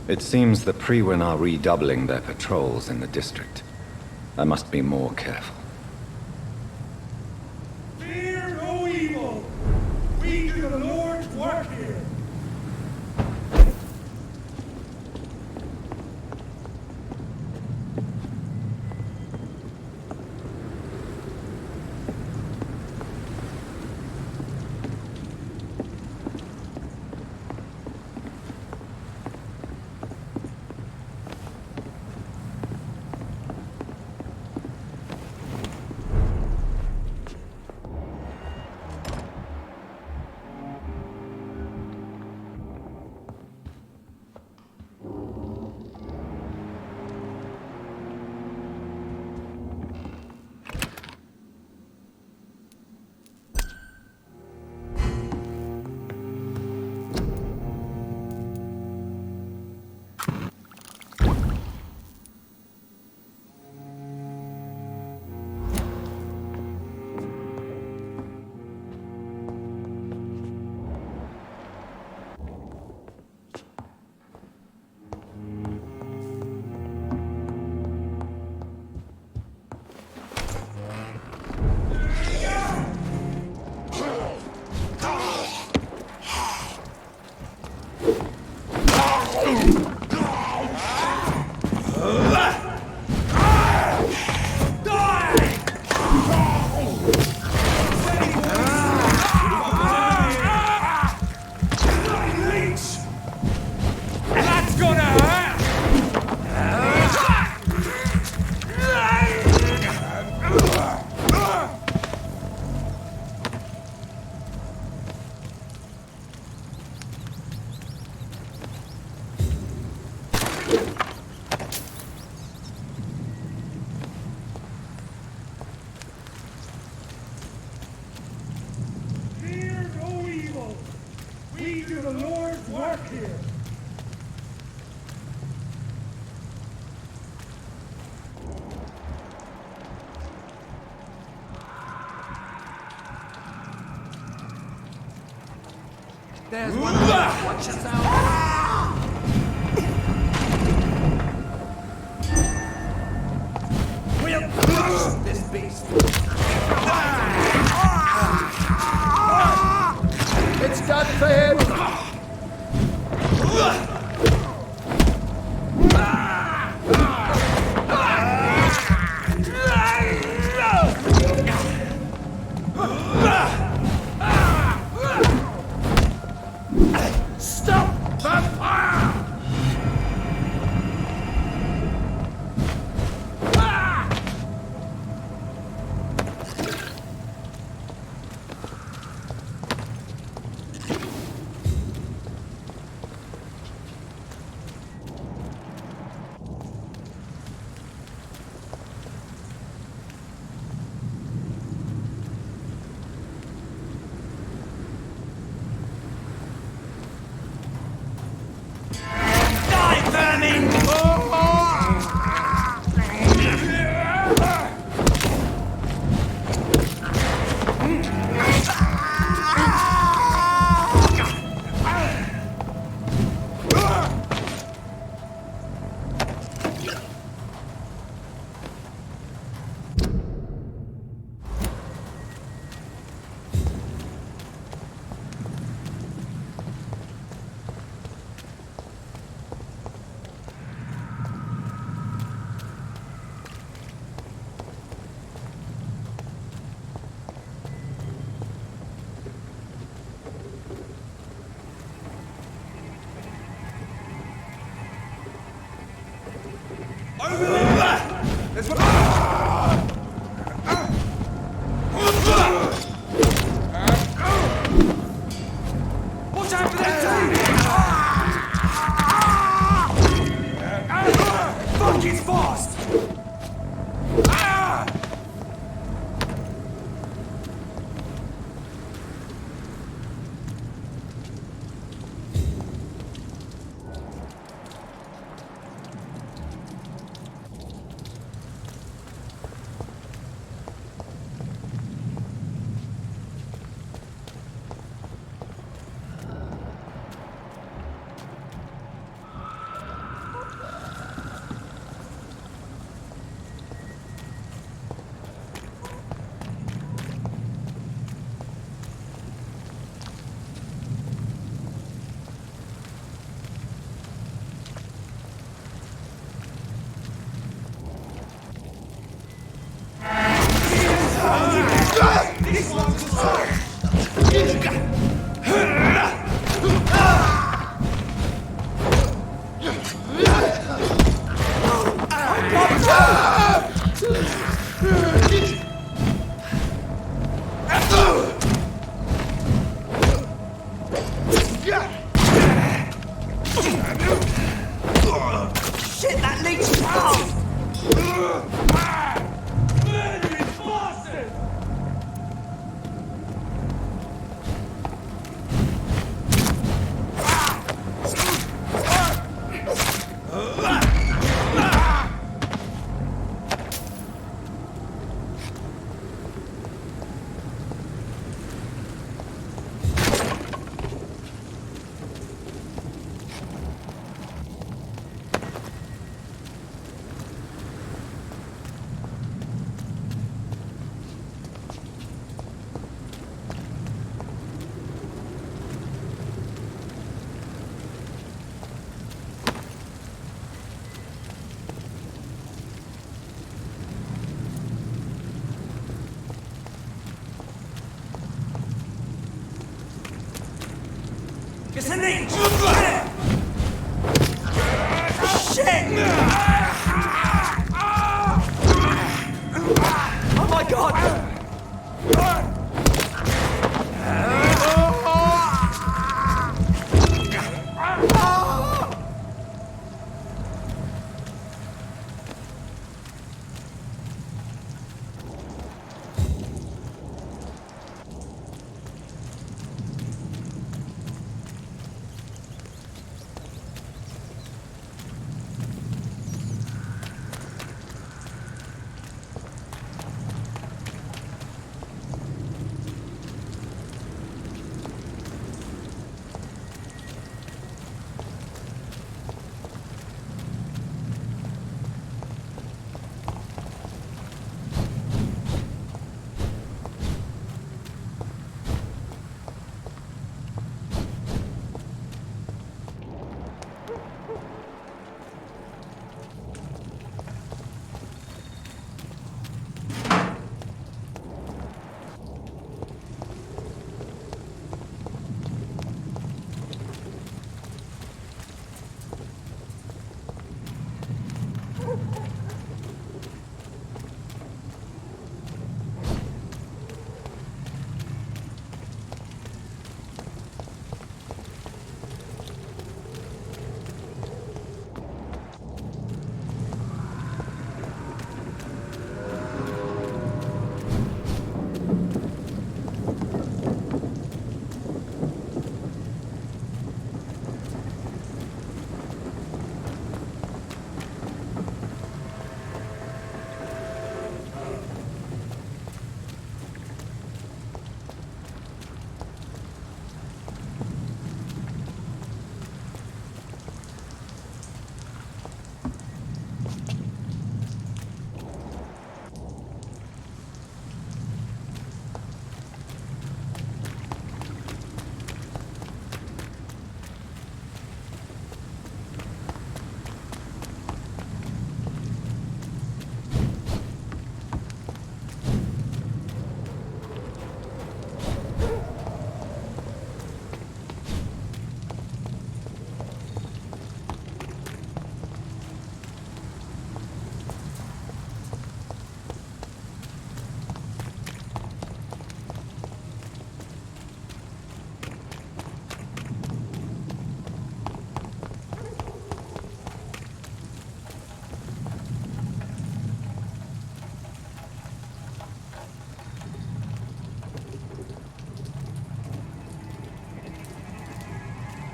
It seems the Priwen are redoubling their patrols in the district. I must be more careful. Fear no evil! We do the Lord's work here! There's one there. Watch yourself. We'll crush this beast. It's done for him! Stop the fire! There's one. Watch out for that too! Fuck, he's fast! Shit, that leech is fast! Murdering bosses! It's a leech! Shit! Oh my god!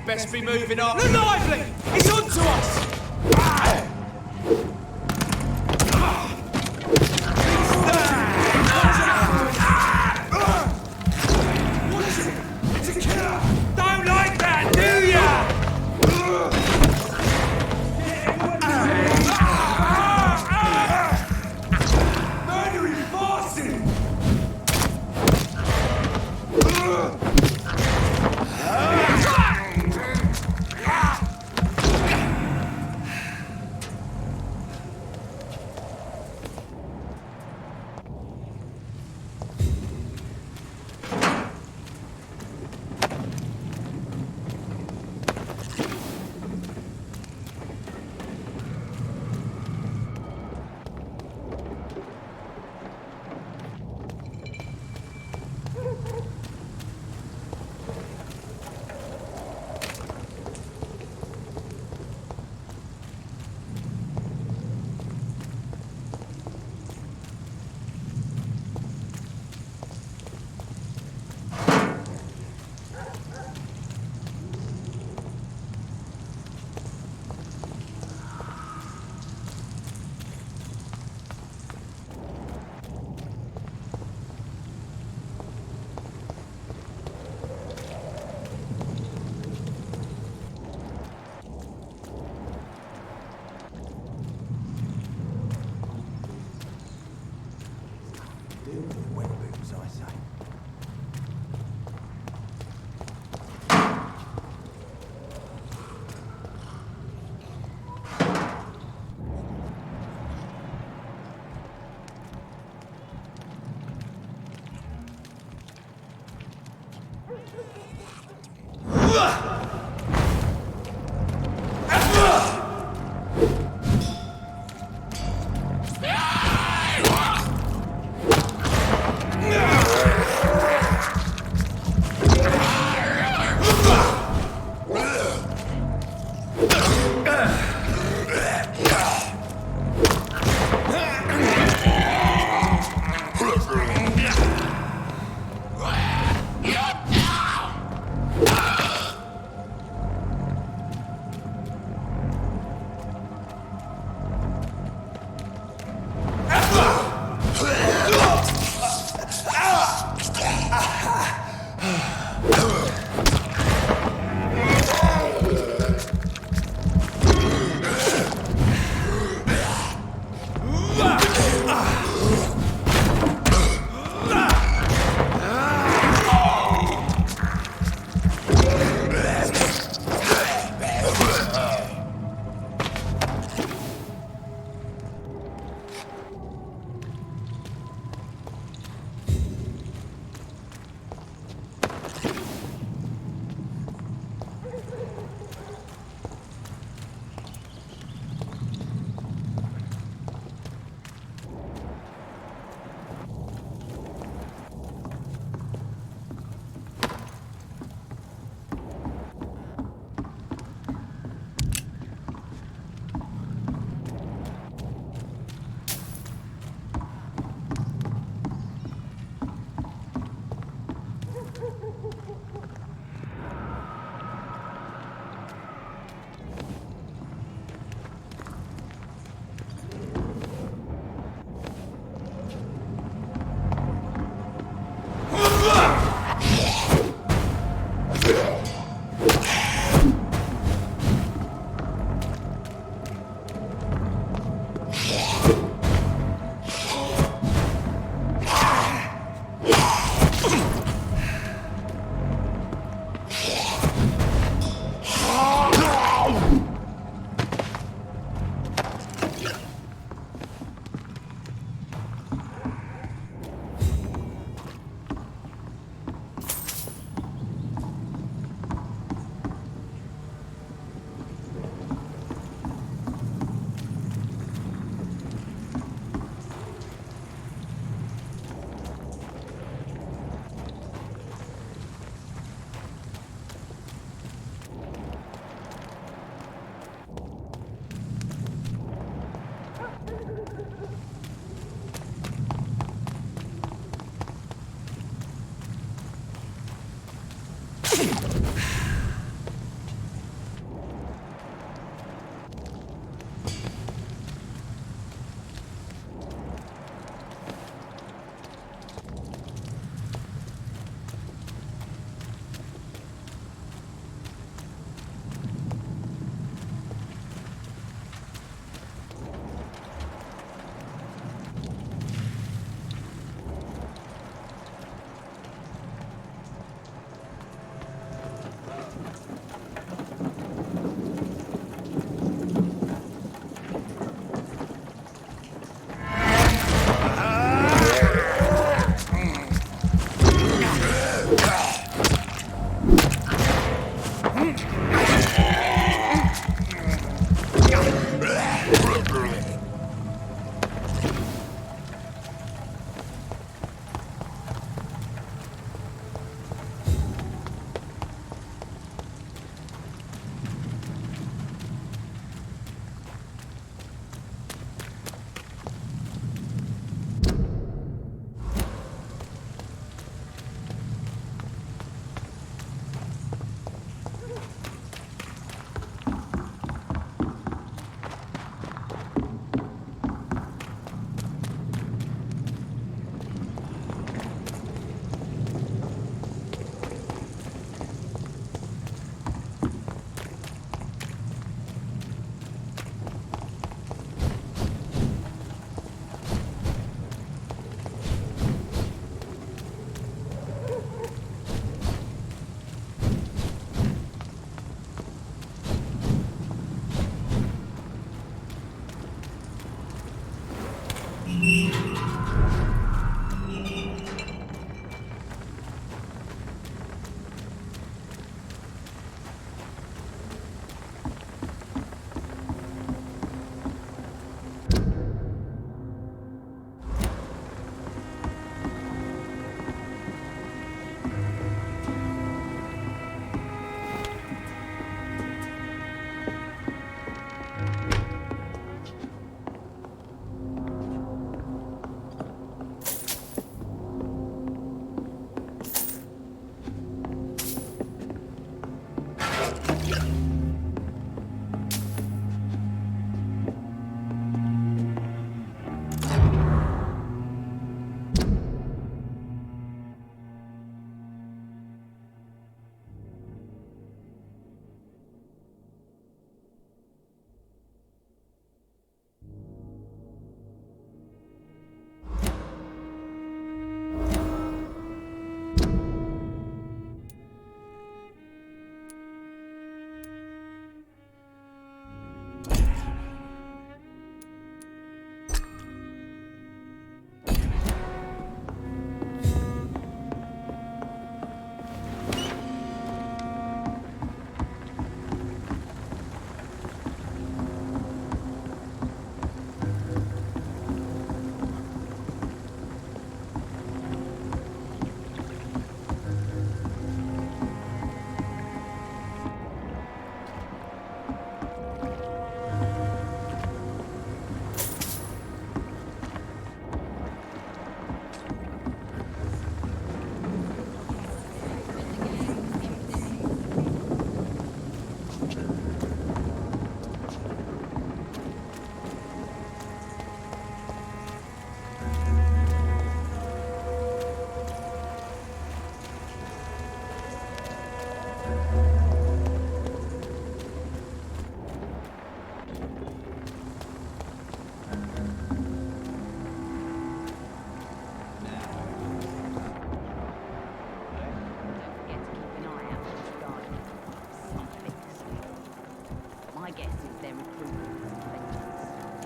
Best be moving up. Lively! It's on to us! It's a killer! Don't like that, do ya? Murdering bosses!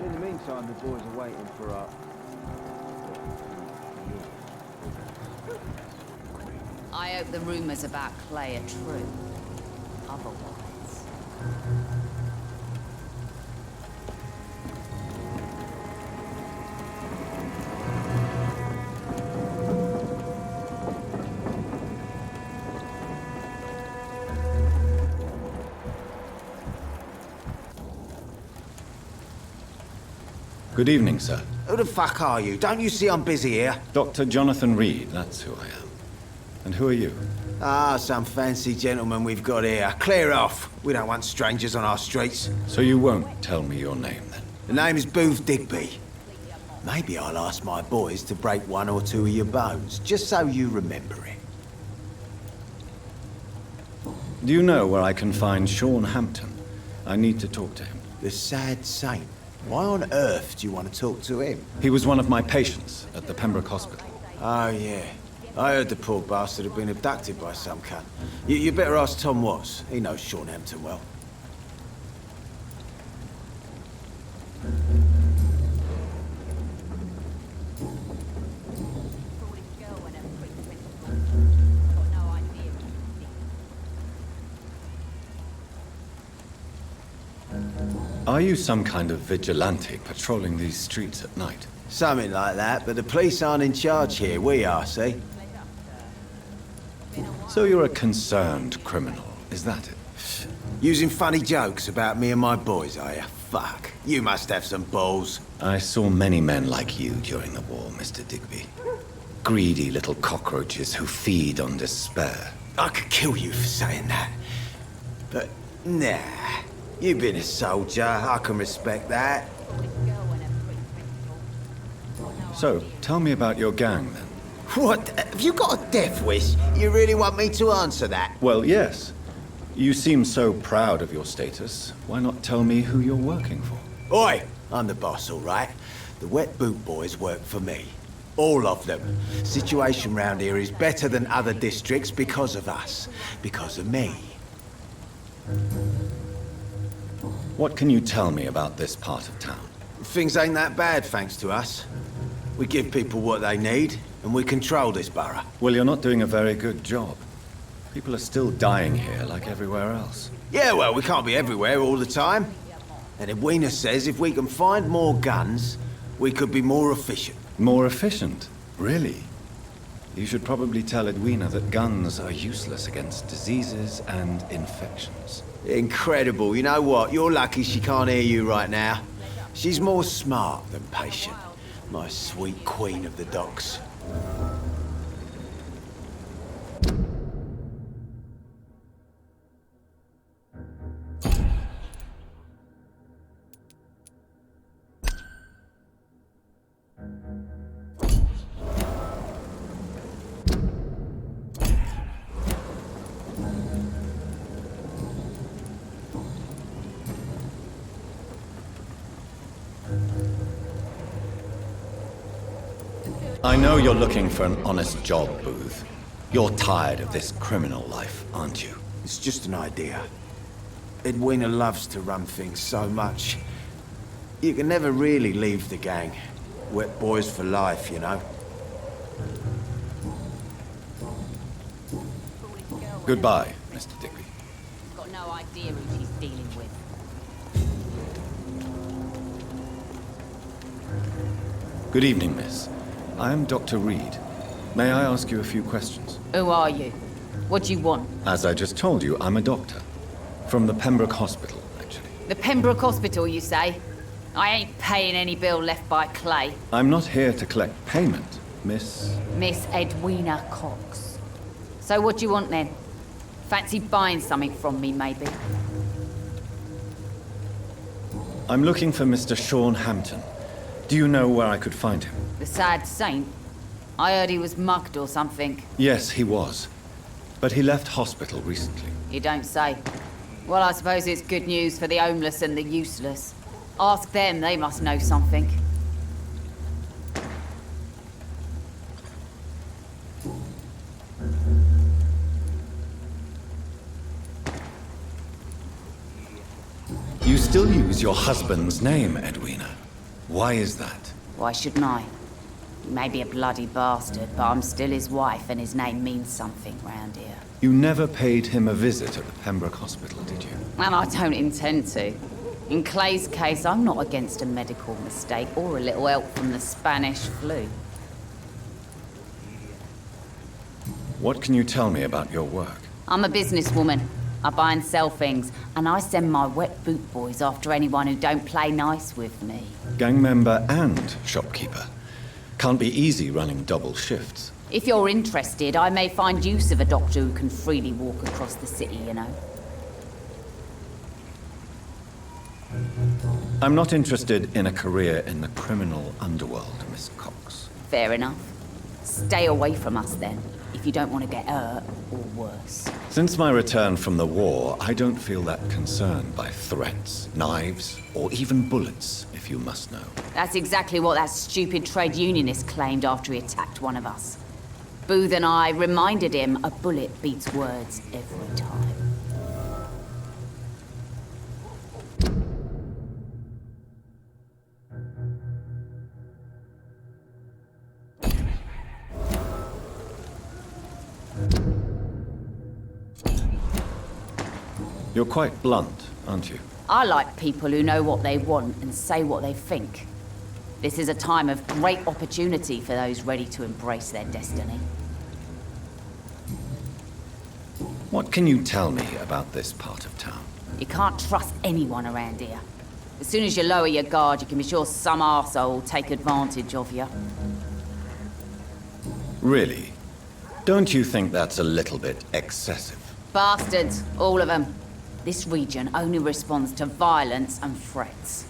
In the meantime, the boys are waiting for our... I hope the rumors about Clay are true. Otherwise... Good evening, sir. Who the fuck are you? Don't you see I'm busy here? Dr. Jonathan Reed, that's who I am. And who are you? Ah, some fancy gentleman we've got here. Clear off. We don't want strangers on our streets. So you won't tell me your name, then? The name is Booth Digby. Maybe I'll ask my boys to break one or two of your bones, just so you remember it. Do you know where I can find Sean Hampton? I need to talk to him. The sad saint. Why on earth do you want to talk to him? He was one of my patients at the Pembroke Hospital. Oh, yeah. I heard the poor bastard had been abducted by some cunt. You better ask Tom Watts. He knows Sean Hampton well. Are you some kind of vigilante patrolling these streets at night? Something like that, but the police aren't in charge here. We are, see? So you're a concerned criminal, is that it? Using funny jokes about me and my boys, are you? Fuck. You must have some balls. I saw many men like you during the war, Mr. Digby. Greedy little cockroaches who feed on despair. I could kill you for saying that. But, nah. You've been a soldier. I can respect that. So, tell me about your gang, then. What? Have you got a death wish? You really want me to answer that? Well, yes. You seem so proud of your status. Why not tell me who you're working for? Oi! I'm the boss, all right? The Wet Boot Boys work for me. All of them. Situation round here is better than other districts because of us. Because of me. What can you tell me about this part of town? Things ain't that bad, thanks to us. We give people what they need, and we control this borough. Well, you're not doing a very good job. People are still dying here like everywhere else. Yeah, well, we can't be everywhere all the time. And Edwina says if we can find more guns, we could be more efficient. More efficient? Really? You should probably tell Edwina that guns are useless against diseases and infections. Incredible. You know what? You're lucky she can't hear you right now. She's more smart than patient. My sweet queen of the docks. I know you're looking for an honest job, Booth. You're tired of this criminal life, aren't you? It's just an idea. Edwina loves to run things so much. You can never really leave the gang. Wet boys for life, you know. Goodbye, Mr. Digby. He's got no idea who she's dealing with. Good evening, miss. I am Dr. Reed. May I ask you a few questions? Who are you? What do you want? As I just told you, I'm a doctor. From the Pembroke Hospital, actually. The Pembroke Hospital, you say? I ain't paying any bill left by Clay. I'm not here to collect payment, Miss... Miss Edwina Cox. So what do you want then? Fancy buying something from me, maybe? I'm looking for Mr. Sean Hampton. Do you know where I could find him? The sad saint? I heard he was mugged or something. Yes, he was. But he left hospital recently. You don't say. Well, I suppose it's good news for the homeless and the useless. Ask them, they must know something. You still use your husband's name, Edwina. Why is that? Why shouldn't I? He may be a bloody bastard, but I'm still his wife and his name means something round here. You never paid him a visit at the Pembroke Hospital, did you? And I don't intend to. In Clay's case, I'm not against a medical mistake or a little help from the Spanish flu. What can you tell me about your work? I'm a businesswoman. I buy and sell things, and I send my wet boot boys after anyone who don't play nice with me. Gang member and shopkeeper. Can't be easy running double shifts. If you're interested, I may find use of a doctor who can freely walk across the city, you know. I'm not interested in a career in the criminal underworld, Miss Cox. Fair enough. Stay away from us then, if you don't want to get hurt or worse. Since my return from the war, I don't feel that concerned by threats, knives, or even bullets, if you must know. That's exactly what that stupid trade unionist claimed after he attacked one of us. Booth and I reminded him a bullet beats words every time. You're quite blunt, aren't you? I like people who know what they want and say what they think. This is a time of great opportunity for those ready to embrace their destiny. What can you tell me about this part of town? You can't trust anyone around here. As soon as you lower your guard, you can be sure some arsehole will take advantage of you. Really? Don't you think that's a little bit excessive? Bastards, all of them. This region only responds to violence and threats.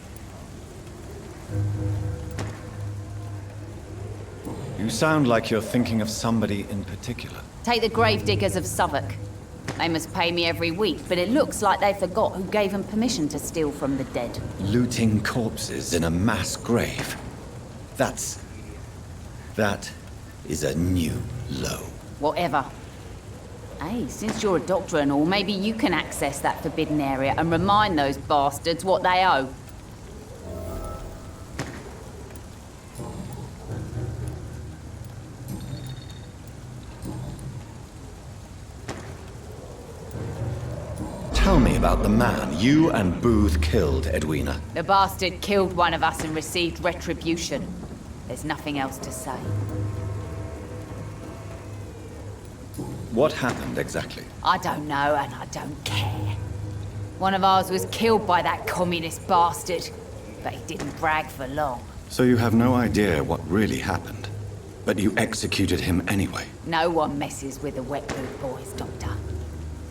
You sound like you're thinking of somebody in particular. Take the gravediggers of Southwark. They must pay me every week, but it looks like they forgot who gave them permission to steal from the dead. Looting corpses in a mass grave. That is a new low. Whatever. Hey, since you're a doctor and all, maybe you can access that forbidden area and remind those bastards what they owe. Tell me about the man you and Booth killed, Edwina. The bastard killed one of us and received retribution. There's nothing else to say. What happened exactly? I don't know, and I don't care. One of ours was killed by that communist bastard, but he didn't brag for long. So you have no idea what really happened, but you executed him anyway. No one messes with the Wet Boot Boys, Doctor.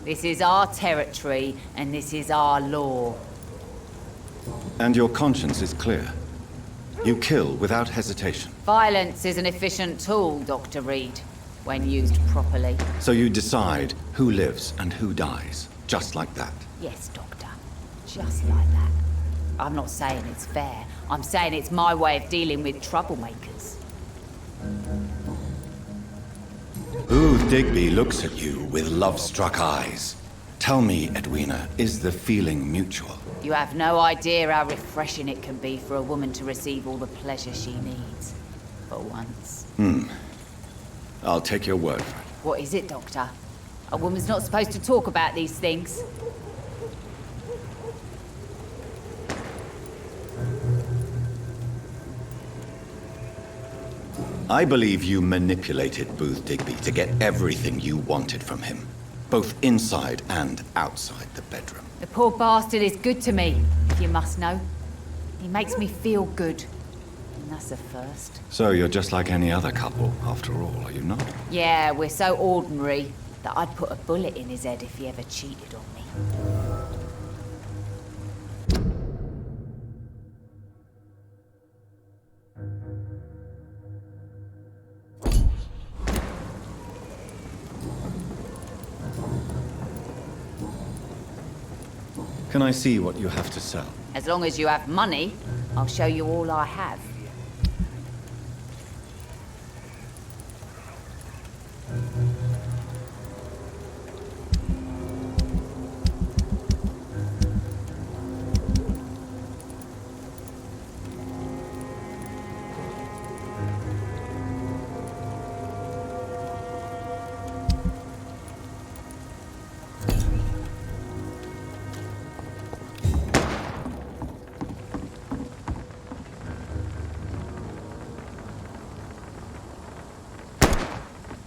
This is our territory, and this is our law. And your conscience is clear. You kill without hesitation. Violence is an efficient tool, Dr. Reed, when used properly. So you decide who lives and who dies, just like that. Yes, Doctor. Just like that. I'm not saying it's fair. I'm saying it's my way of dealing with troublemakers. Booth Digby looks at you with love-struck eyes. Tell me, Edwina, is the feeling mutual? You have no idea how refreshing it can be for a woman to receive all the pleasure she needs. For once. I'll take your word for it. What is it, Doctor? A woman's not supposed to talk about these things. I believe you manipulated Booth Digby to get everything you wanted from him, both inside and outside the bedroom. The poor bastard is good to me, if you must know. He makes me feel good. And that's a first. So you're just like any other couple, after all, are you not? Yeah, we're so ordinary that I'd put a bullet in his head if he ever cheated on me. Can I see what you have to sell? As long as you have money, I'll show you all I have.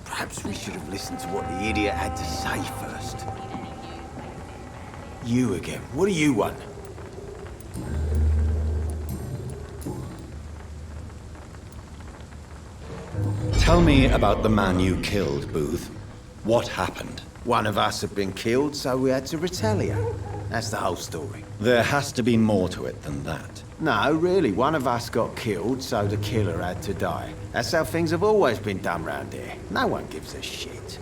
Perhaps we should have listened to what the idiot had to say first. You again. What do you want? Tell me about the man you killed, Booth. What happened? One of us had been killed, so we had to retaliate. That's the whole story. There has to be more to it than that. No, really. One of us got killed, so the killer had to die. That's how things have always been done round here. No one gives a shit.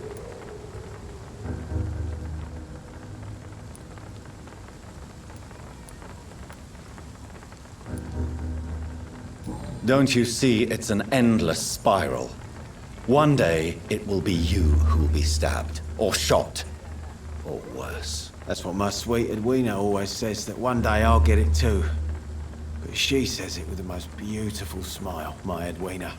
Don't you see it's an endless spiral? One day, it will be you who will be stabbed, or shot, or worse. That's what my sweet Edwina always says, that one day I'll get it too. But she says it with the most beautiful smile, my Edwina.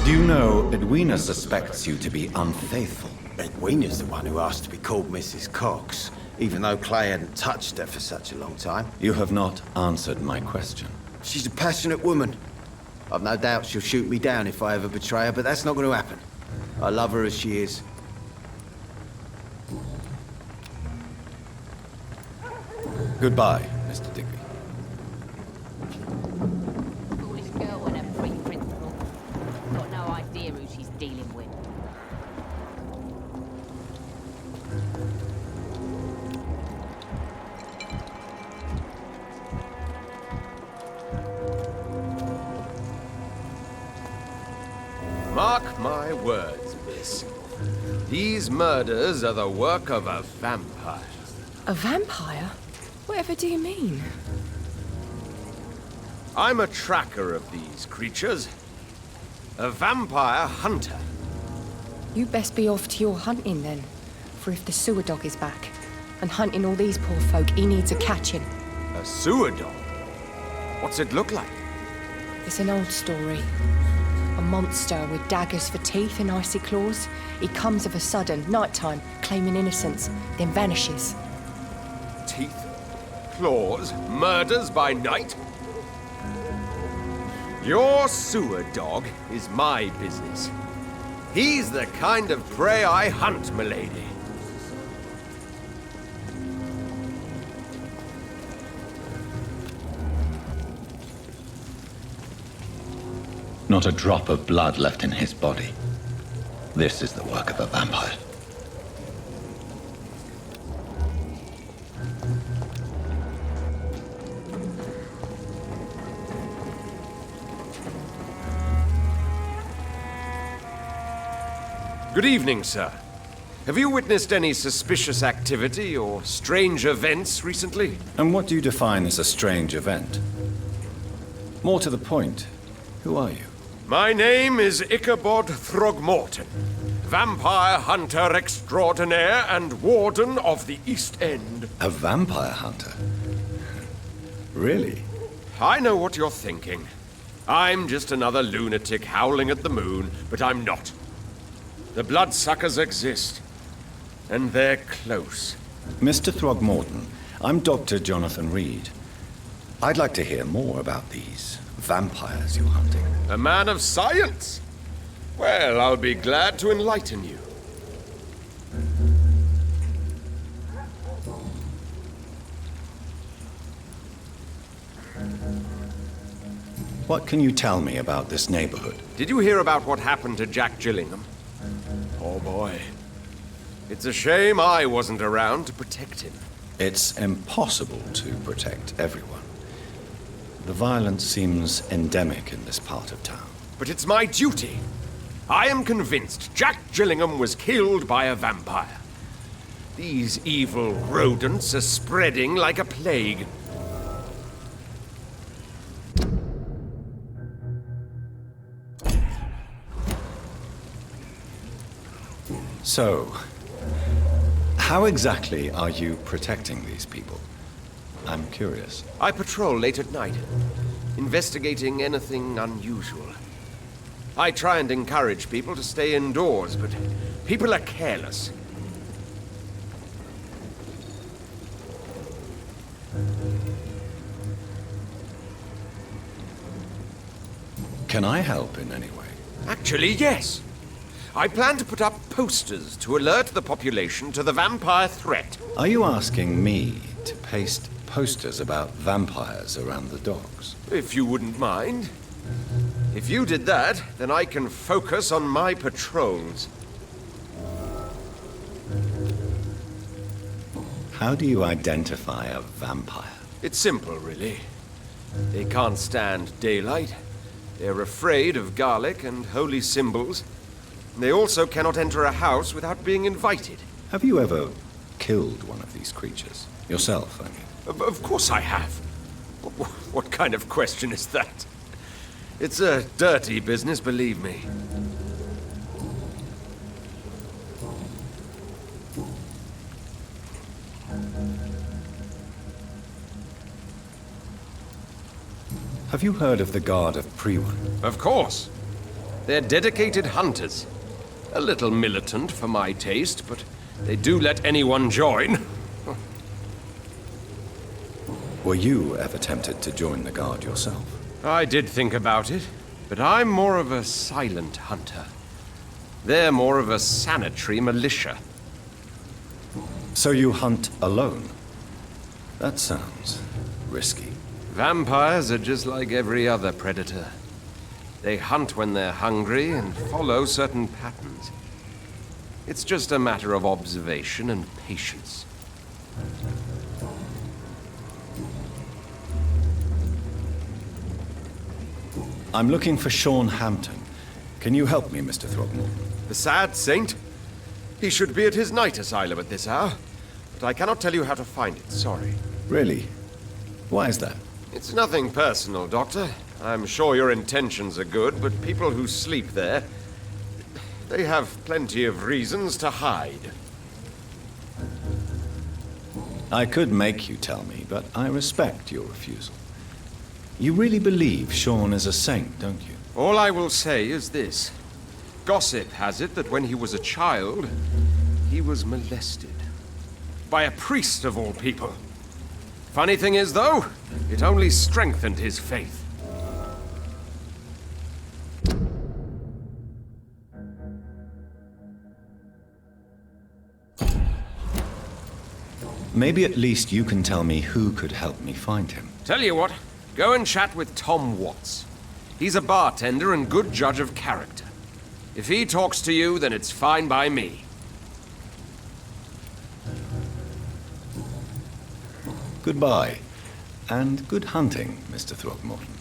Do you know Edwina suspects you to be unfaithful? Edwina's the one who asked to be called Mrs. Cox, even though Clay hadn't touched her for such a long time. You have not answered my question. She's a passionate woman. I've no doubt she'll shoot me down if I ever betray her, but that's not going to happen. I love her as she is. Goodbye, Mr. Digby. Foolish girl and her free principle. Got no idea who she's dealing with. Mark my words, miss. These murders are the work of a vampire. A vampire? Whatever do you mean? I'm a tracker of these creatures. A vampire hunter. You best be off to your hunting then. For if the sewer dog is back and hunting all these poor folk, he needs a catching. A sewer dog? What's it look like? It's an old story. A monster with daggers for teeth and icy claws. He comes of a sudden, nighttime, claiming innocence, then vanishes. Teeth, claws, murders by night? Your sewer dog is my business. He's the kind of prey I hunt, milady. Not a drop of blood left in his body. This is the work of a vampire. Good evening, sir. Have you witnessed any suspicious activity or strange events recently? And what do you define as a strange event? More to the point, who are you? My name is Ichabod Throgmorton, vampire hunter extraordinaire and warden of the East End. A vampire hunter? Really? I know what you're thinking. I'm just another lunatic howling at the moon, but I'm not. The bloodsuckers exist, and they're close. Mr. Throgmorton, I'm Dr. Jonathan Reed. I'd like to hear more about these vampires you're hunting. A man of science? Well, I'll be glad to enlighten you. What can you tell me about this neighborhood? Did you hear about what happened to Jack Gillingham? Oh boy. It's a shame I wasn't around to protect him. It's impossible to protect everyone. The violence seems endemic in this part of town. But it's my duty. I am convinced Jack Gillingham was killed by a vampire. These evil rodents are spreading like a plague. So, how exactly are you protecting these people? I'm curious. I patrol late at night, investigating anything unusual. I try and encourage people to stay indoors, but people are careless. Can I help in any way? Actually, yes. I plan to put up posters to alert the population to the vampire threat. Are you asking me to paste posters about vampires around the docks? If you wouldn't mind. If you did that, then I can focus on my patrols. How do you identify a vampire? It's simple, really. They can't stand daylight. They're afraid of garlic and holy symbols. They also cannot enter a house without being invited. Have you ever killed one of these creatures? Yourself, I mean. Of course I have. What kind of question is that? It's a dirty business, believe me. Have you heard of the Guard of Priwan? Of course. They're dedicated hunters. A little militant for my taste, but they do let anyone join. Were you ever tempted to join the Guard yourself? I did think about it, but I'm more of a silent hunter. They're more of a sanitary militia. So you hunt alone? That sounds risky. Vampires are just like every other predator. They hunt when they're hungry and follow certain patterns. It's just a matter of observation and patience. I'm looking for Sean Hampton. Can you help me, Mr. Throgmorton? The sad saint? He should be at his night asylum at this hour. But I cannot tell you how to find it, sorry. Really? Why is that? It's nothing personal, Doctor. I'm sure your intentions are good, but people who sleep there, they have plenty of reasons to hide. I could make you tell me, but I respect your refusal. You really believe Sean is a saint, don't you? All I will say is this. Gossip has it that when he was a child, he was molested. By a priest of all people. Funny thing is, though, it only strengthened his faith. Maybe at least you can tell me who could help me find him. Tell you what, go and chat with Tom Watts. He's a bartender and good judge of character. If he talks to you, then it's fine by me. Goodbye, and good hunting, Mr. Throckmorton.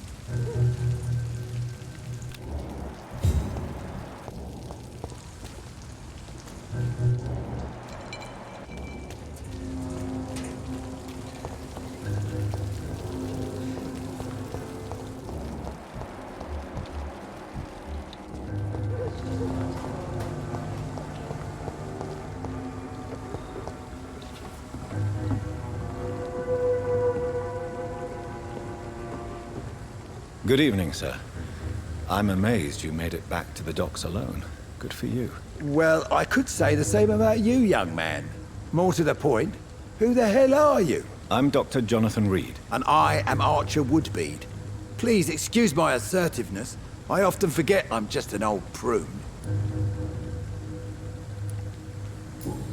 Good evening, sir. I'm amazed you made it back to the docks alone. Good for you. Well, I could say the same about you, young man. More to the point, who the hell are you? I'm Dr. Jonathan Reed. And I am Archer Woodbead. Please excuse my assertiveness. I often forget I'm just an old prune.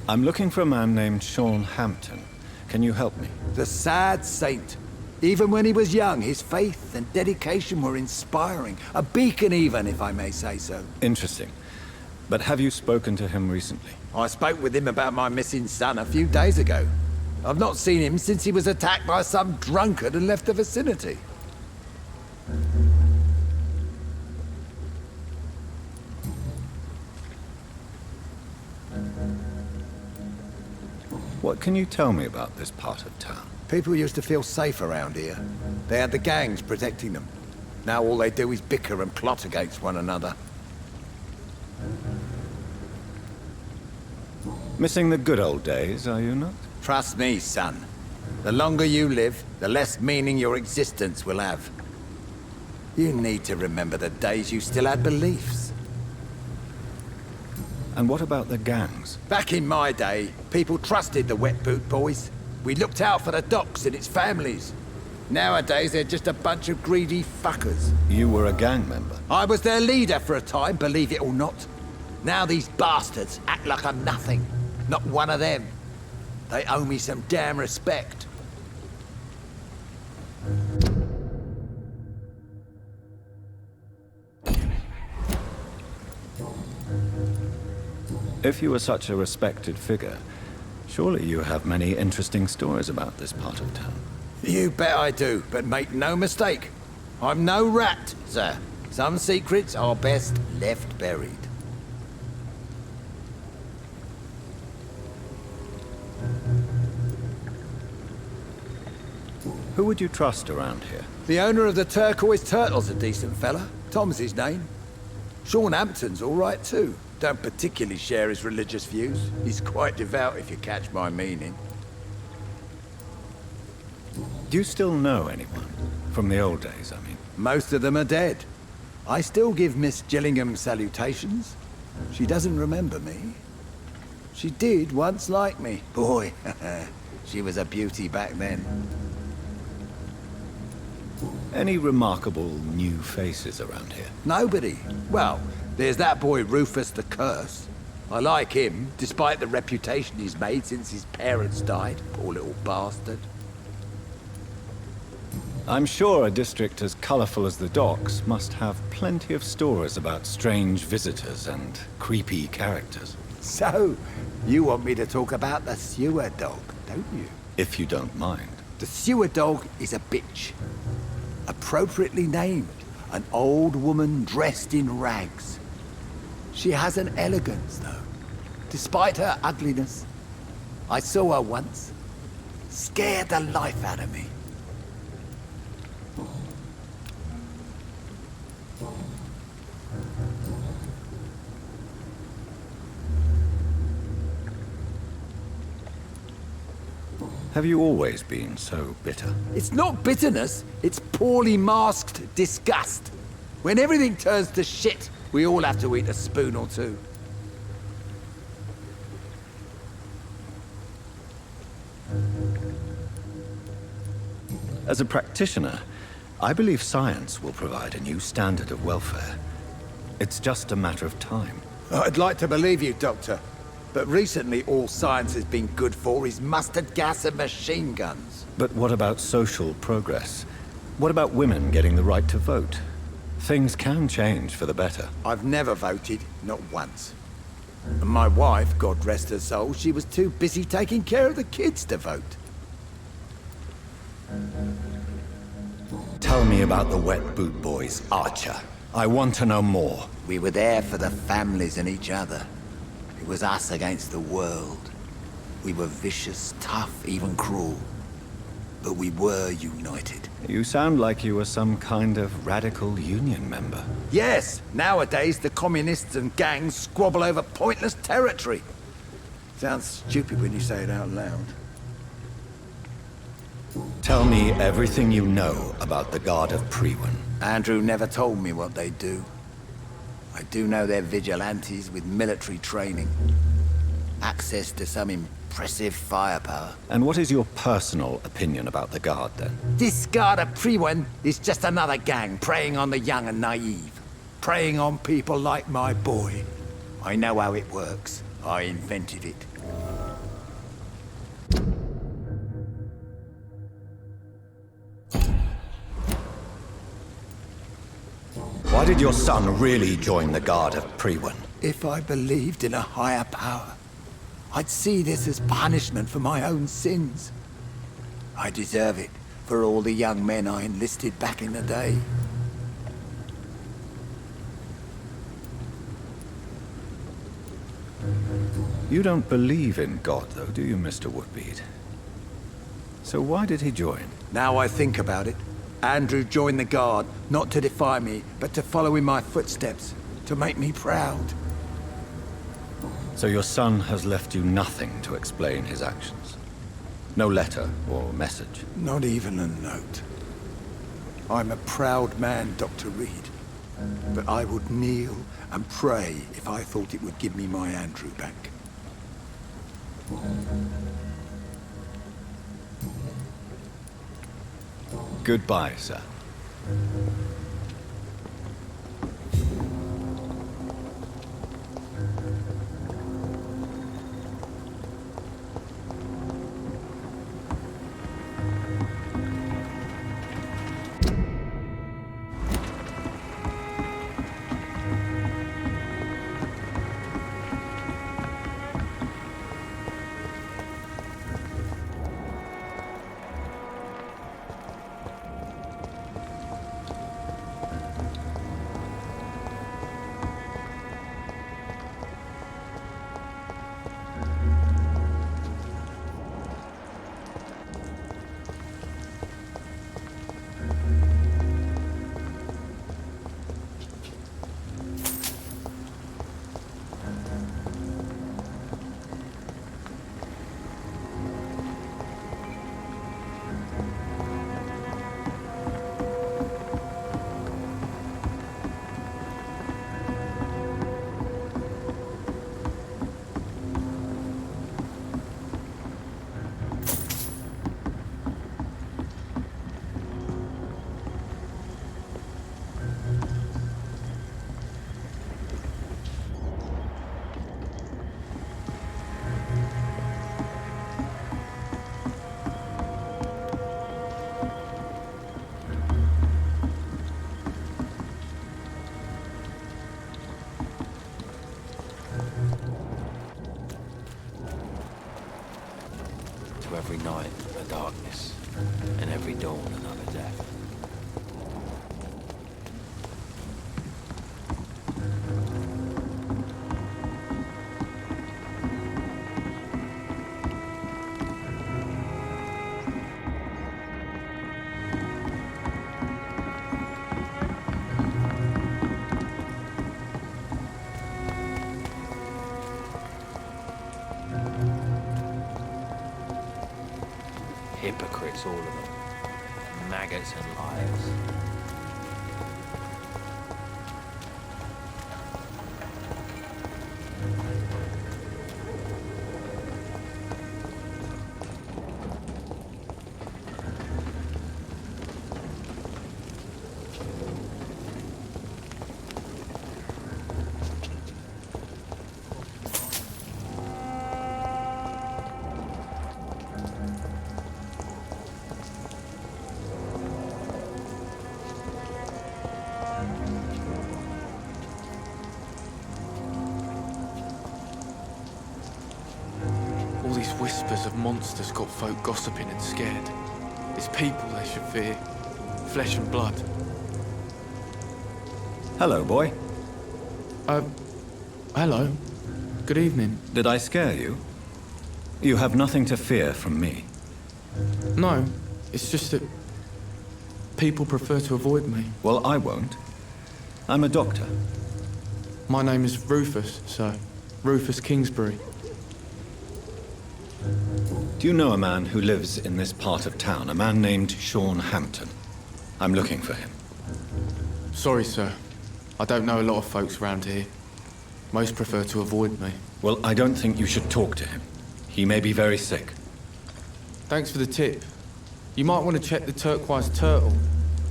I'm looking for a man named Sean Hampton. Can you help me? The sad saint. Even when he was young, his faith and dedication were inspiring. A beacon even, if I may say so. Interesting. But have you spoken to him recently? I spoke with him about my missing son a few days ago. I've not seen him since he was attacked by some drunkard and left the vicinity. What can you tell me about this part of town? People used to feel safe around here. They had the gangs protecting them. Now all they do is bicker and plot against one another. Missing the good old days, are you not? Trust me, son. The longer you live, the less meaning your existence will have. You need to remember the days you still had beliefs. And what about the gangs? Back in my day, people trusted the Wet Boot Boys. We looked out for the docks and its families. Nowadays, they're just a bunch of greedy fuckers. You were a gang member. I was their leader for a time, believe it or not. Now these bastards act like I'm nothing. Not one of them. They owe me some damn respect. If you were such a respected figure, surely you have many interesting stories about this part of town. You bet I do, but make no mistake. I'm no rat, sir. Some secrets are best left buried. Who would you trust around here? The owner of the Turquoise Turtle's a decent fella. Tom's his name. Sean Hampton's all right too. Don't particularly share his religious views. He's quite devout, if you catch my meaning. Do you still know anyone? From the old days, I mean. Most of them are dead. I still give Miss Gillingham salutations. She doesn't remember me. She did once like me. Boy, she was a beauty back then. Any remarkable new faces around here? Nobody. Well, there's that boy Rufus the Curse. I like him, despite the reputation he's made since his parents died. Poor little bastard. I'm sure a district as colorful as the docks must have plenty of stories about strange visitors and creepy characters. So, you want me to talk about the sewer dog, don't you? If you don't mind. The sewer dog is a bitch. Appropriately named. An old woman dressed in rags. She has an elegance, though. Despite her ugliness. I saw her once. Scared the life out of me. Have you always been so bitter? It's not bitterness, it's poorly masked disgust. When everything turns to shit, we all have to eat a spoon or two. As a practitioner, I believe science will provide a new standard of welfare. It's just a matter of time. I'd like to believe you, Doctor. But recently all science has been good for is mustard gas and machine guns. But what about social progress? What about women getting the right to vote? Things can change for the better. I've never voted, not once. And my wife, God rest her soul, she was too busy taking care of the kids to vote. Tell me about the wet boot boys, Archer. I want to know more. We were there for the families and each other. It was us against the world. We were vicious, tough, even cruel. But we were united. You sound like you were some kind of radical union member. Yes, nowadays the communists and gangs squabble over pointless territory. Sounds stupid when you say it out loud. Tell me everything you know about the Guard of Priwen. Andrew never told me what they do. I do know they're vigilantes with military training. Access to some impressive firepower. And what is your personal opinion about the Guard, then? This Guard of Priwen is just another gang preying on the young and naive. Preying on people like my boy. I know how it works. I invented it. Why did your son really join the Guard of Priwen? If I believed in a higher power, I'd see this as punishment for my own sins. I deserve it for all the young men I enlisted back in the day. You don't believe in God, though, do you, Mr. Woodbead? So why did he join? Now I think about it, Andrew joined the Guard, not to defy me, but to follow in my footsteps, to make me proud. So your son has left you nothing to explain his actions? No letter or message? Not even a note. I'm a proud man, Dr. Reed. But I would kneel and pray if I thought it would give me my Andrew back. Goodbye, sir. Every night a darkness, and every dawn another death. Hypocrites, all of them. Maggots and liars. whispers of monsters got folk gossiping and scared. It's people they should fear. Flesh and blood. Hello, boy. Hello. Good evening. Did I scare you? You have nothing to fear from me. No, it's just that people prefer to avoid me. Well, I won't. I'm a doctor. My name is Rufus, sir. Rufus Kingsbury. Do you know a man who lives in this part of town? A man named Sean Hampton. I'm looking for him. Sorry, sir. I don't know a lot of folks around here. Most prefer to avoid me. Well, I don't think you should talk to him. He may be very sick. Thanks for the tip. You might want to check the Turquoise Turtle.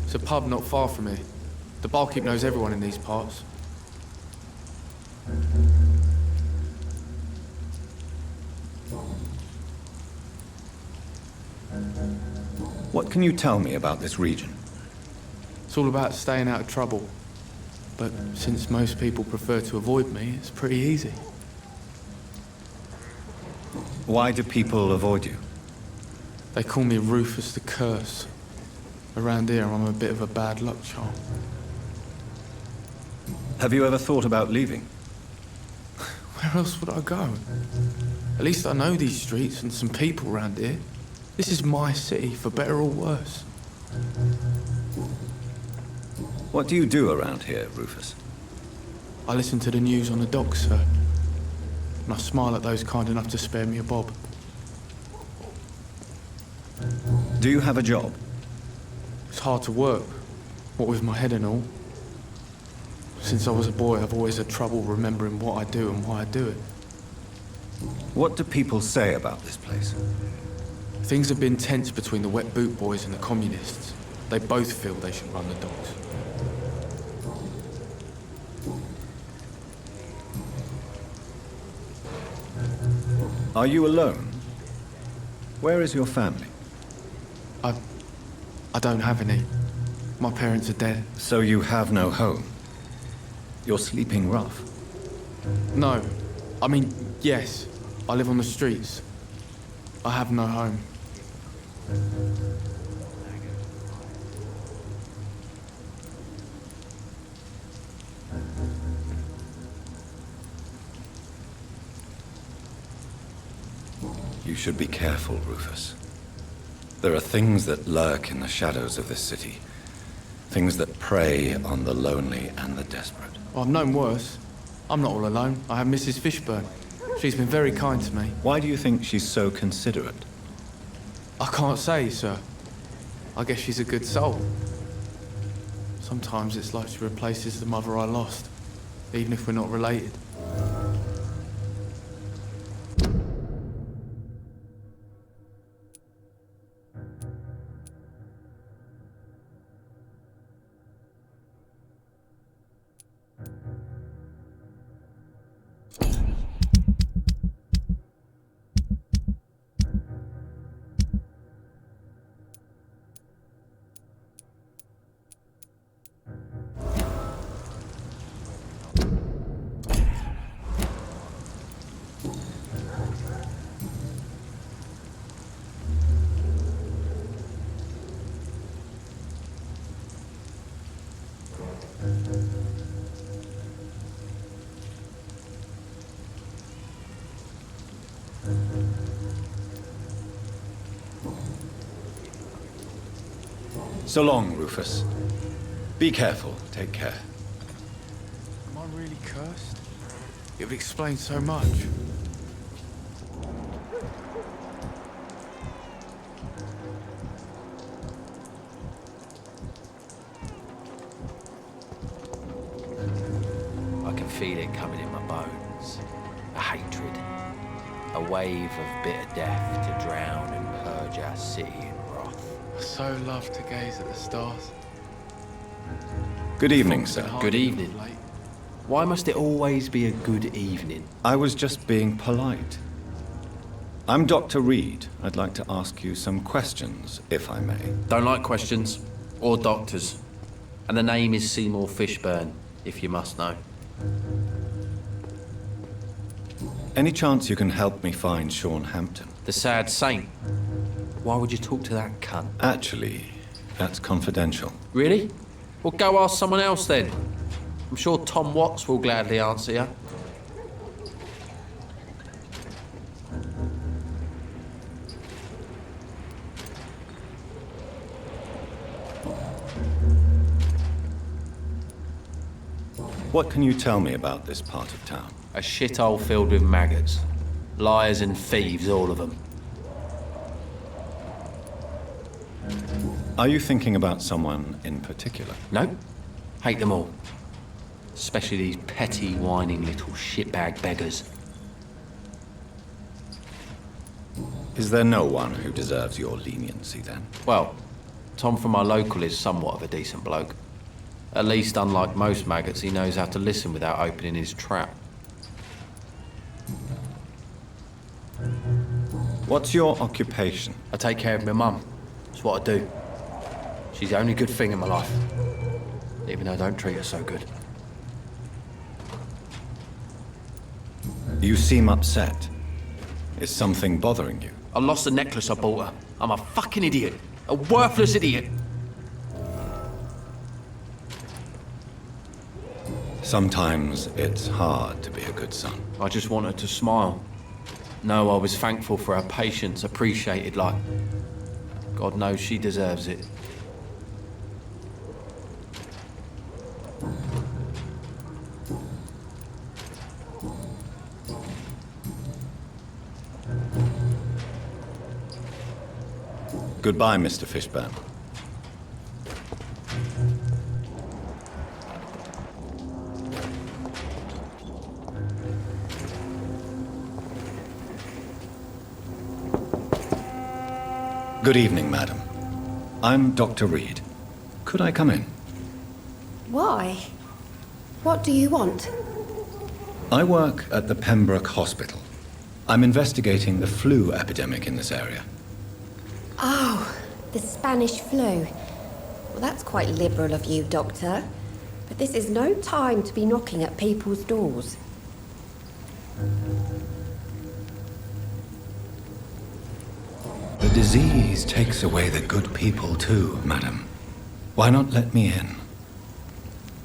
It's a pub not far from here. The barkeep knows everyone in these parts. What can you tell me about this region? It's all about staying out of trouble. But since most people prefer to avoid me, it's pretty easy. Why do people avoid you? They call me Rufus the Curse. Around here, I'm a bit of a bad luck charm. Have you ever thought about leaving? Where else would I go? At least I know these streets and some people around here. This is my city, for better or worse. What do you do around here, Rufus? I listen to the news on the docks, sir. And I smile at those kind enough to spare me a bob. Do you have a job? It's hard to work, what with my head and all. Since I was a boy, I've always had trouble remembering what I do and why I do it. What do people say about this place? Things have been tense between the wet boot boys and the communists. They both feel they should run the docks. Are you alone? Where is your family? I don't have any. My parents are dead. So you have no home? You're sleeping rough. No. I mean, yes. I live on the streets. I have no home. You should be careful, Rufus. There are things that lurk in the shadows of this city. Things that prey on the lonely and the desperate. Well, I've known worse. I'm not all alone. I have Mrs. Fishburne. She's been very kind to me. Why do you think she's so considerate? I can't say, sir. I guess she's a good soul. Sometimes it's like she replaces the mother I lost, even if we're not related. So long, Rufus. Be careful. Take care. Am I really cursed? It would explain so much. I can feel it coming in my bones. A hatred. A wave of bitter death to drown and purge our city in wrath. I so love to gaze at the stars. Good evening, sir. Good evening. Why must it always be a good evening? I was just being polite. I'm Dr. Reed. I'd like to ask you some questions, if I may. Don't like questions. Or doctors. And the name is Seymour Fishburne, if you must know. Any chance you can help me find Sean Hampton? The sad saint. Why would you talk to that cunt? Actually, that's confidential. Really? Well, go ask someone else then. I'm sure Tom Watts will gladly answer you. What can you tell me about this part of town? A shithole filled with maggots. Liars and thieves, all of them. Are you thinking about someone in particular? No. Hate them all. Especially these petty, whining little shitbag beggars. Is there no one who deserves your leniency then? Well, Tom from our local is somewhat of a decent bloke. At least, unlike most maggots, he knows how to listen without opening his trap. What's your occupation? I take care of my mum. It's what I do. She's the only good thing in my life. Even though I don't treat her so good. You seem upset. Is something bothering you? I lost the necklace I bought her. I'm a fucking idiot. A worthless idiot. Sometimes it's hard to be a good son. I just want her to smile. No, I was thankful for her patience, appreciated like... God knows she deserves it. Goodbye, Mr. Fishburne. Good evening, madam. I'm Dr. Reed. Could I come in? Why? What do you want? I work at the Pembroke Hospital. I'm investigating the flu epidemic in this area. Oh, the Spanish flu. Well, that's quite liberal of you, Doctor. But this is no time to be knocking at people's doors. The disease takes away the good people too, madam. Why not let me in?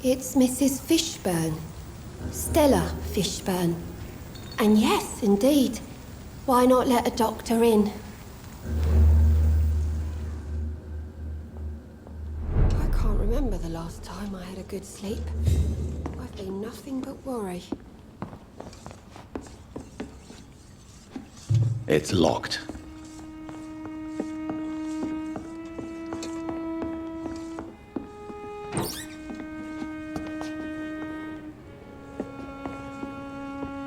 It's Mrs. Fishburne. Stella Fishburne. And yes, indeed. Why not let a doctor in? I can't remember the last time I had a good sleep. I've been nothing but worry. It's locked.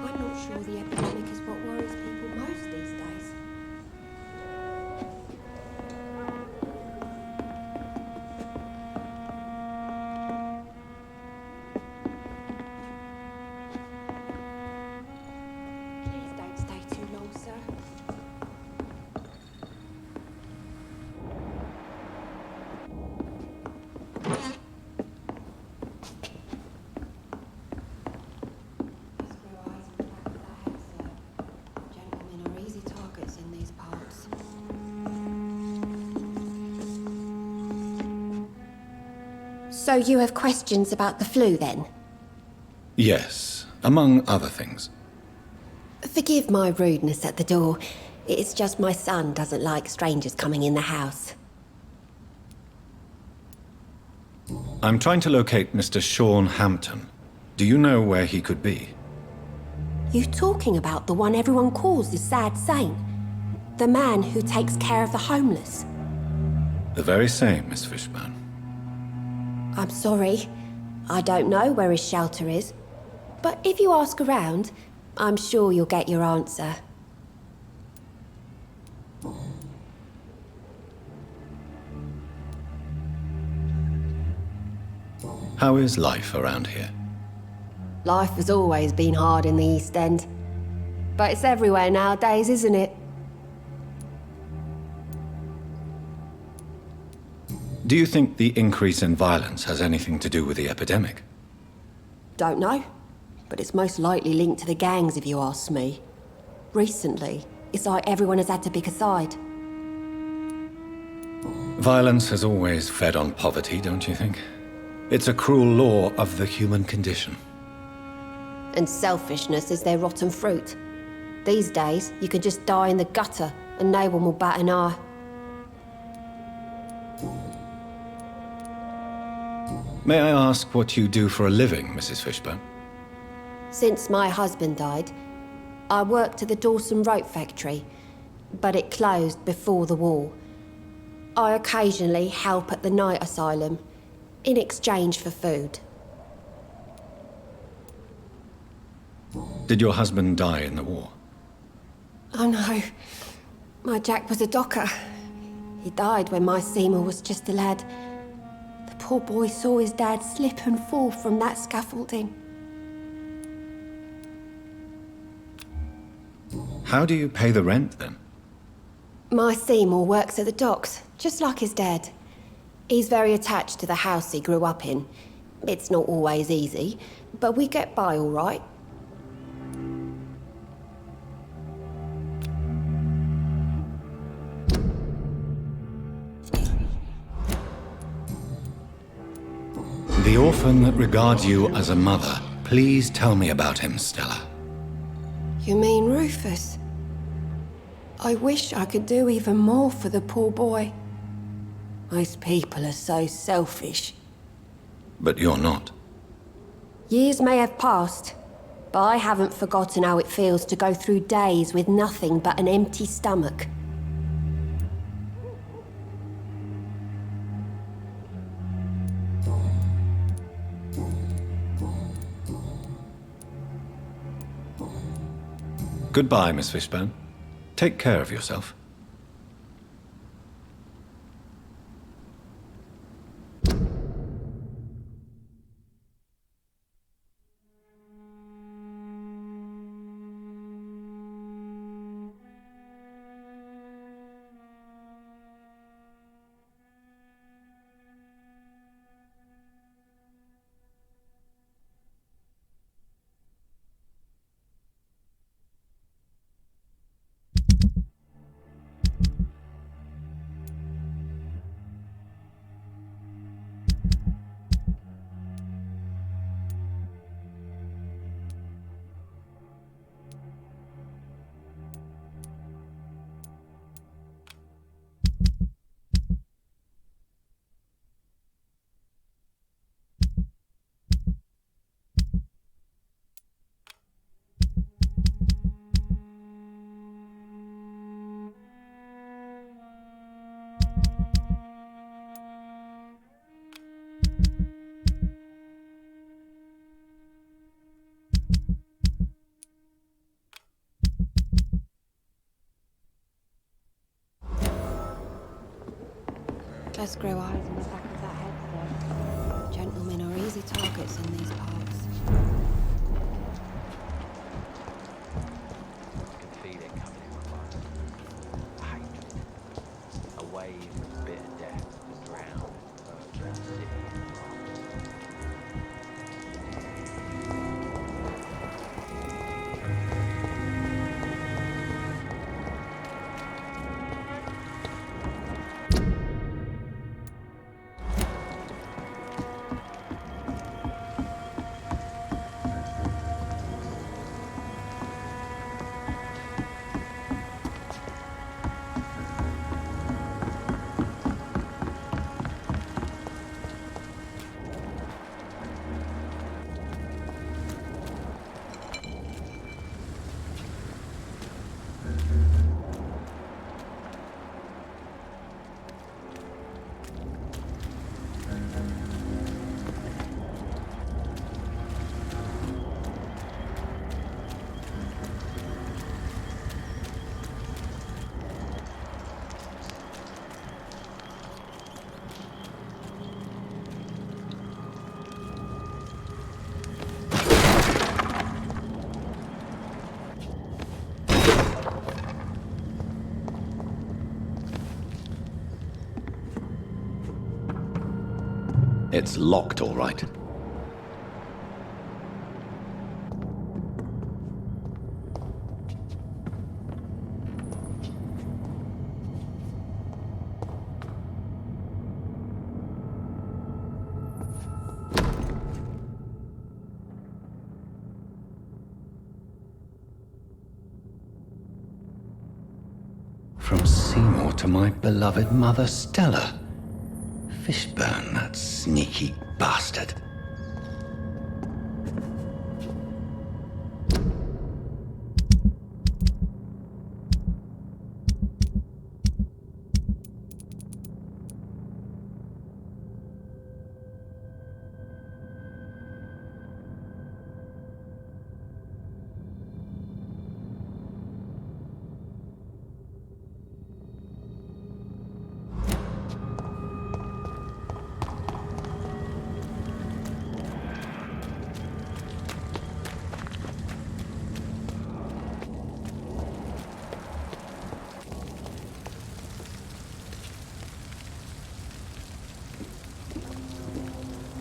I'm not sure the epidemic is what worries people most these days. Please don't stay too long, sir. Gentlemen are easy targets in these parts. So you have questions about the flu, then? Yes, among other things. Forgive my rudeness at the door. It's just my son doesn't like strangers coming in the house. I'm trying to locate Mr. Sean Hampton. Do you know where he could be? You talking about the one everyone calls the sad saint? The man who takes care of the homeless? The very same, Miss Fishburne. I'm sorry. I don't know where his shelter is. But if you ask around, I'm sure you'll get your answer. How is life around here? Life has always been hard in the East End. But it's everywhere nowadays, isn't it? Do you think the increase in violence has anything to do with the epidemic? Don't know. But it's most likely linked to the gangs, if you ask me. Recently, it's like everyone has had to pick a side. Violence has always fed on poverty, don't you think? It's a cruel law of the human condition. And selfishness is their rotten fruit. These days, you can just die in the gutter and no one will bat an eye. May I ask what you do for a living, Mrs. Fishburne? Since my husband died, I worked at the Dawson Rope factory, but it closed before the war. I occasionally help at the night asylum, in exchange for food. Did your husband die in the war? Oh no, my Jack was a docker. He died when my Seymour was just a lad. The poor boy saw his dad slip and fall from that scaffolding. How do you pay the rent, then? My Seymour works at the docks, just like his dad. He's very attached to the house he grew up in. It's not always easy, but we get by all right. The orphan that regards you as a mother. Please tell me about him, Stella. You mean Rufus? I wish I could do even more for the poor boy. Most people are so selfish. But you're not. Years may have passed, but I haven't forgotten how it feels to go through days with nothing but an empty stomach. Goodbye, Miss Fishburne. Take care of yourself. Just grow eyes in the back of that head, sir. Gentlemen are easy targets in these parts. I can feel it coming in my bones. A hatred. A wave of bitter death to drown and purge our city in flames. It's locked, all right. to my beloved mother Stella. Fishburne, that sneaky bastard.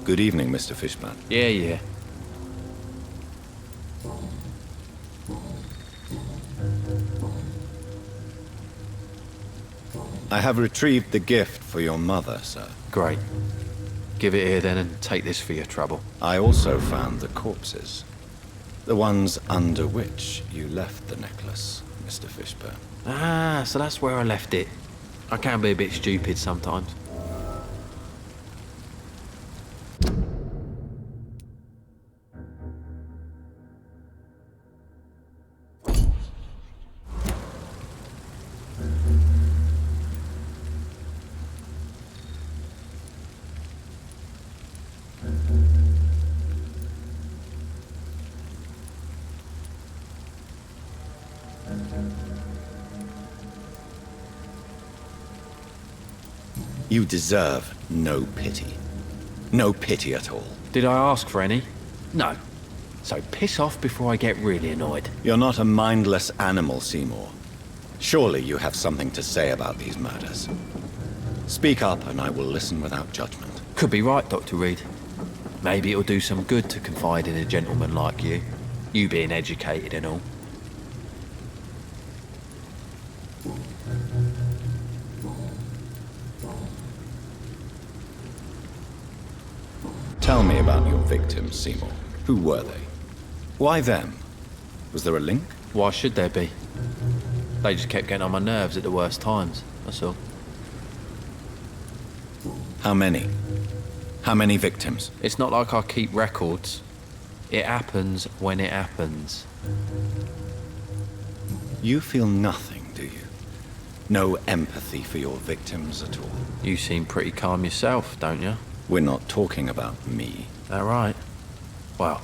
Good evening, Mr. Fishburne. Yeah. I have retrieved the gift for your mother, sir. Great. Give it here then and take this for your trouble. I also found the corpses. The ones under which you left the necklace, Mr. Fishburne. Ah, so that's where I left it. I can be a bit stupid sometimes. You deserve no pity. No pity at all. Did I ask for any? No. So piss off before I get really annoyed. You're not a mindless animal, Seymour. Surely you have something to say about these murders. Speak up and I will listen without judgment. Could be right, Dr. Reed. Maybe it'll do some good to confide in a gentleman like you. You being educated and all. Tell me about your victims, Seymour. Who were they? Why them? Was there a link? Why should there be? They just kept getting on my nerves at the worst times, that's all. How many? How many victims? It's not like I keep records. It happens when it happens. You feel nothing, do you? No empathy for your victims at all? You seem pretty calm yourself, don't you? We're not talking about me. That right? Well,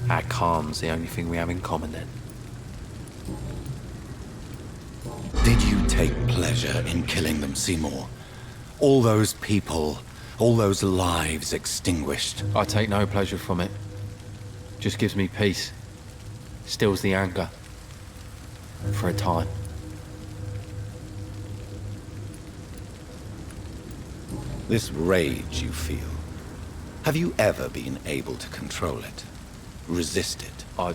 our calm's the only thing we have in common then. Did you take pleasure in killing them, Seymour? All those people, all those lives extinguished. I take no pleasure from it. Just gives me peace. Stills the anger. For a time. This rage you feel, have you ever been able to control it? Resist it? I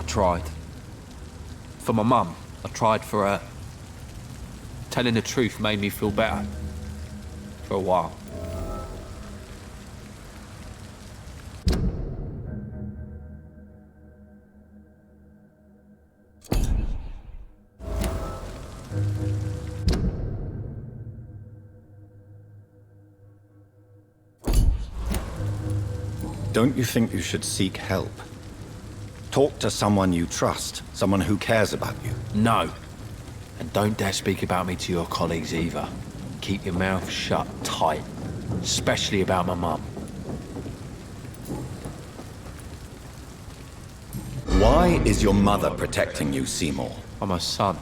tried. For my mum, I tried for her. Telling the truth made me feel better. For a while. Don't you think you should seek help? Talk to someone you trust, someone who cares about you. No. And don't dare speak about me to your colleagues either. Keep your mouth shut tight. Especially about my mum. Why is your mother protecting you, Seymour? I'm her son.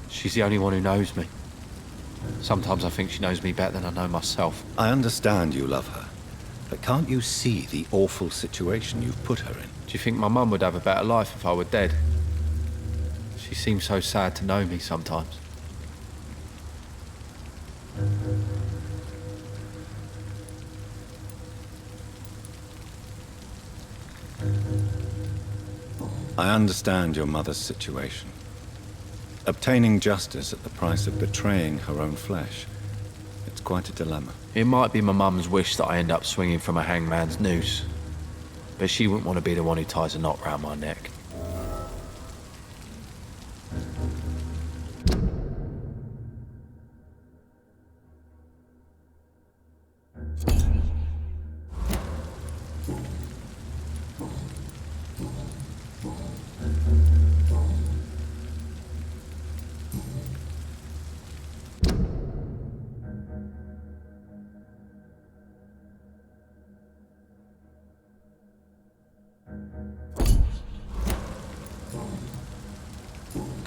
She's the only one who knows me. Sometimes I think she knows me better than I know myself. I understand you love her, but can't you see the awful situation you've put her in? Do you think my mum would have a better life if I were dead? She seems so sad to know me sometimes. I understand your mother's situation. Obtaining justice at the price of betraying her own flesh. It's quite a dilemma. It might be my mum's wish that I end up swinging from a hangman's noose. But she wouldn't want to be the one who ties a knot round my neck.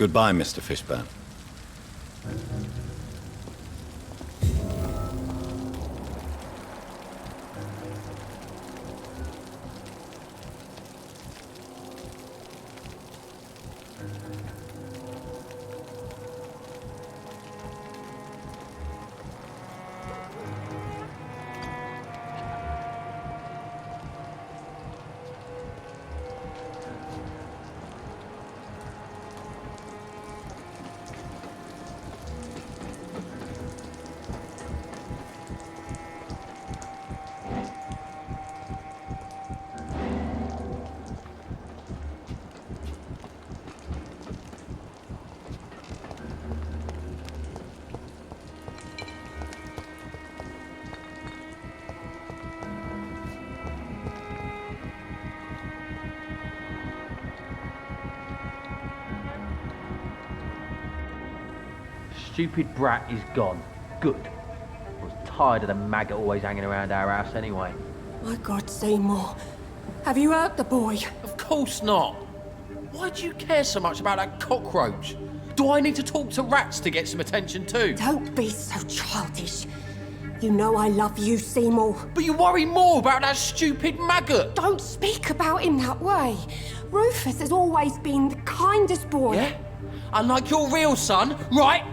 Goodbye, Mr. Fishburne. Stupid brat is gone. Good. I was tired of the maggot always hanging around our house anyway. My God, Seymour. Have you hurt the boy? Of course not. Why do you care so much about that cockroach? Do I need to talk to rats to get some attention too? Don't be so childish. You know I love you, Seymour. But you worry more about that stupid maggot. Don't speak about him that way. Rufus has always been the kindest boy. Yeah? Unlike your real son, right?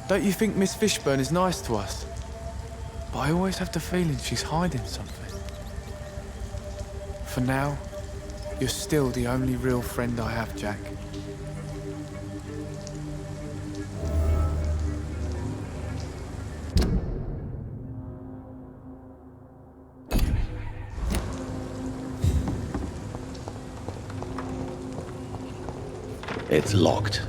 Don't you think Miss Fishburne is nice to us? But I always have the feeling she's hiding something. For now, you're still the only real friend I have, Jack. It's locked.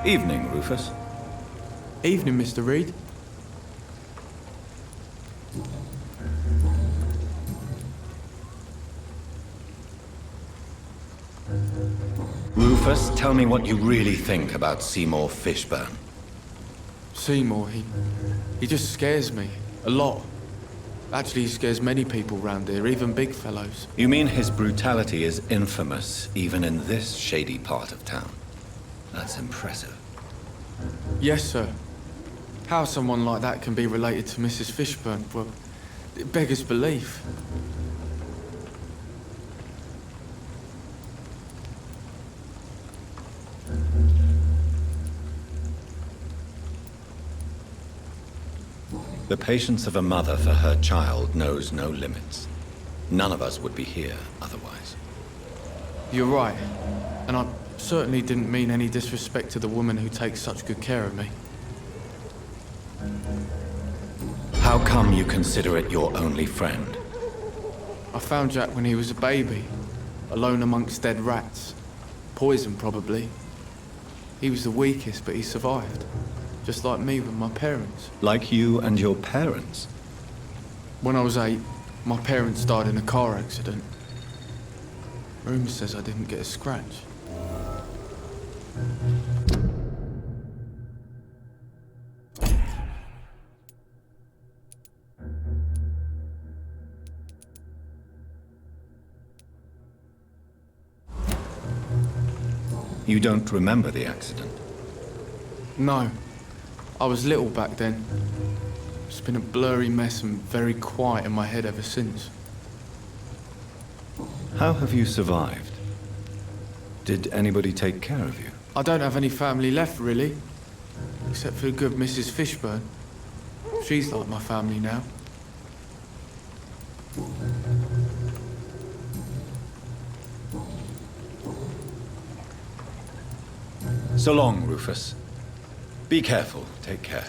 Evening, Rufus. Evening, Mr. Reed. Rufus, tell me what you really think about Seymour Fishburne. Seymour, he just scares me. A lot. Actually, he scares many people round here, even big fellows. You mean his brutality is infamous, even in this shady part of town? That's impressive. Yes, sir. How someone like that can be related to Mrs. Fishburne, well, it beggars belief. The patience of a mother for her child knows no limits. None of us would be here otherwise. You're right. And I certainly didn't mean any disrespect to the woman who takes such good care of me. How come you consider it your only friend? I found Jack when he was a baby, alone amongst dead rats. Poison, probably. He was the weakest, but he survived. Just like me with my parents. Like you and your parents? When I was 8, my parents died in a car accident. Room says I didn't get a scratch. You don't remember the accident? No. I was little back then. It's been a blurry mess and very quiet in my head ever since. How have you survived? Did anybody take care of you? I don't have any family left, really. Except for the good Mrs. Fishburne. She's like my family now. So long, Rufus. Be careful. Take care.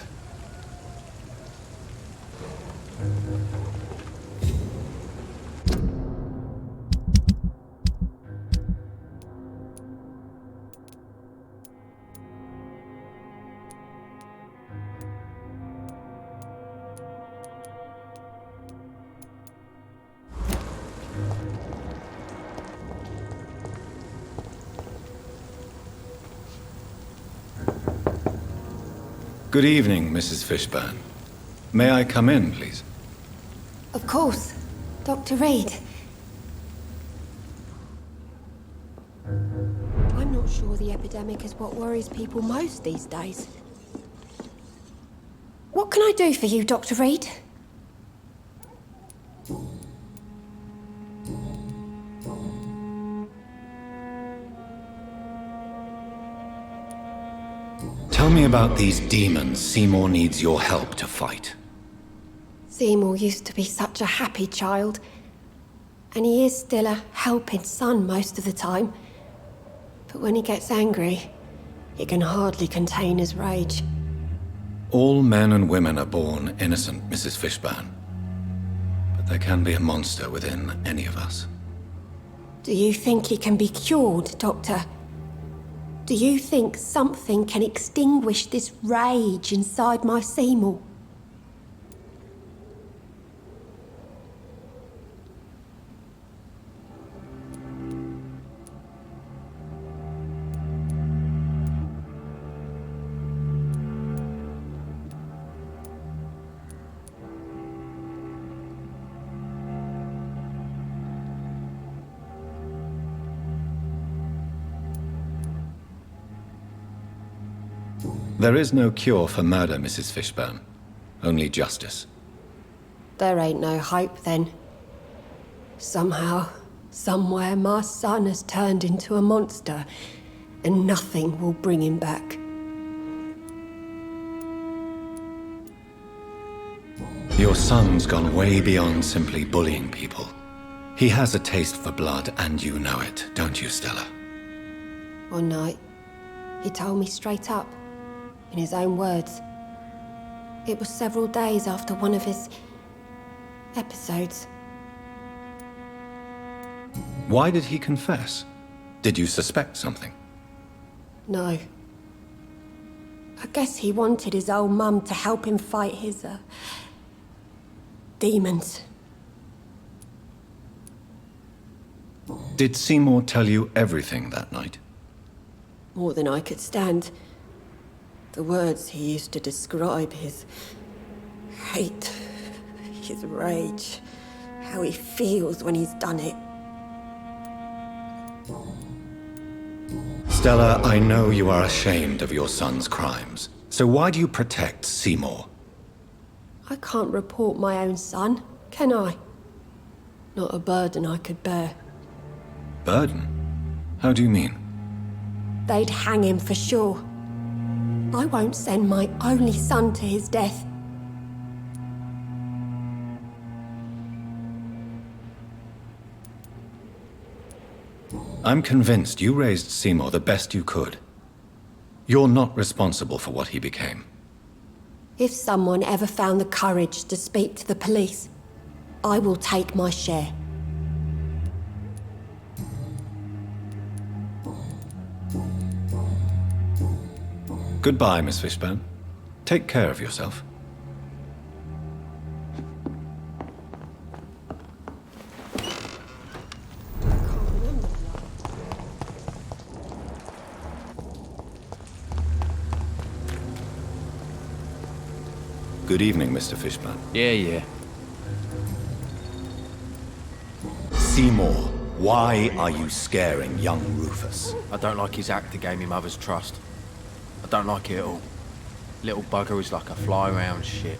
Good evening, Mrs. Fishburne. May I come in, please? Of course. Dr. Reed. I'm not sure the epidemic is what worries people most these days. What can I do for you, Dr. Reed? Tell me about these demons Seymour needs your help to fight. Seymour used to be such a happy child. And he is still a helping son most of the time. But when he gets angry, he can hardly contain his rage. All men and women are born innocent, Mrs. Fishburne. But there can be a monster within any of us. Do you think he can be cured, Doctor? Do you think something can extinguish this rage inside my Seymour? There is no cure for murder, Mrs. Fishburne. Only justice. There ain't no hope then. Somehow, somewhere, my son has turned into a monster, and nothing will bring him back. Your son's gone way beyond simply bullying people. He has a taste for blood, and you know it, don't you, Stella? One night, he told me straight up, in his own words. It was several days after one of his episodes. Why did he confess? Did you suspect something? No. I guess he wanted his old mum to help him fight his, demons. Did Seymour tell you everything that night? More than I could stand. The words he used to describe his hate, his rage, how he feels when he's done it. Stella, I know you are ashamed of your son's crimes. So why do you protect Seymour? I can't report my own son, can I? Not a burden I could bear. Burden? How do you mean? They'd hang him for sure. I won't send my only son to his death. I'm convinced you raised Seymour the best you could. You're not responsible for what he became. If someone ever found the courage to speak to the police, I will take my share. Goodbye, Miss Fishburne. Take care of yourself. I can't remember the Good evening, Mr. Fishburne. Yeah. Seymour, why are you scaring young Rufus? I don't like his act to gain me mother's trust. I don't like it at all. Little bugger is like a fly around shit.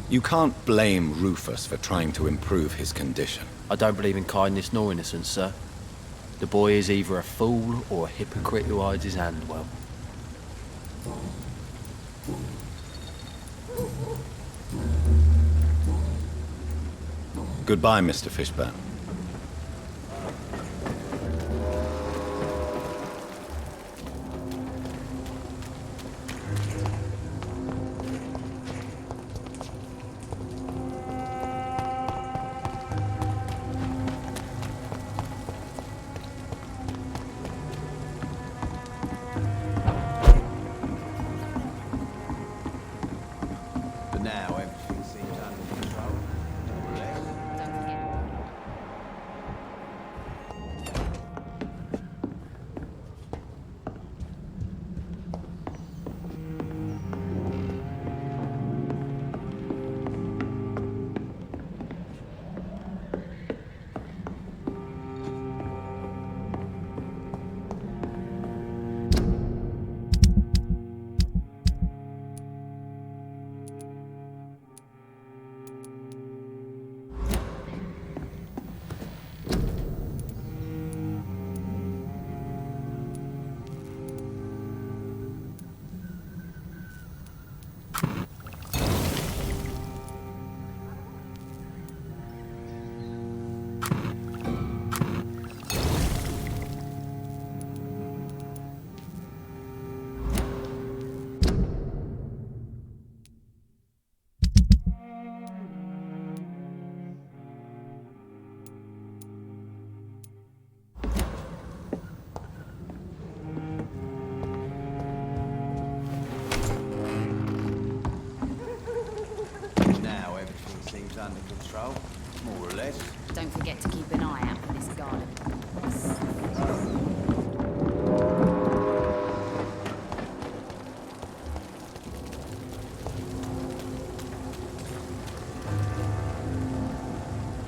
You can't blame Rufus for trying to improve his condition. I don't believe in kindness nor innocence, sir. The boy is either a fool or a hypocrite who hides his hand well. Goodbye, Mr. Fishburne. But now everything seems under control. More or less. Now everything seems under control. More or less. Don't forget to keep an eye out for this garden.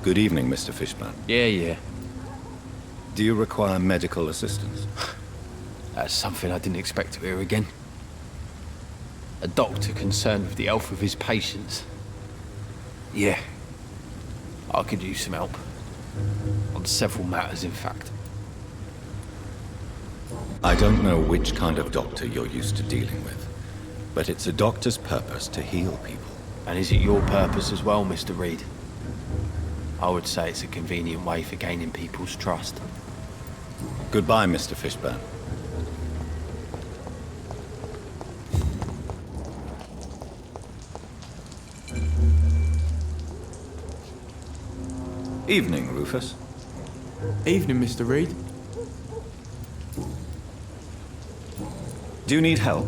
Good evening, Mr. Fishburne. Yeah. Do you require medical assistance? That's something I didn't expect to hear again. A doctor concerned with the health of his patients. Yeah. I could use some help. On several matters, in fact. I don't know which kind of doctor you're used to dealing with, but it's a doctor's purpose to heal people. And is it your purpose as well, Mr. Reed? I would say it's a convenient way for gaining people's trust. Goodbye, Mr. Fishburne. Evening, Rufus. Evening, Mr. Reed. Do you need help?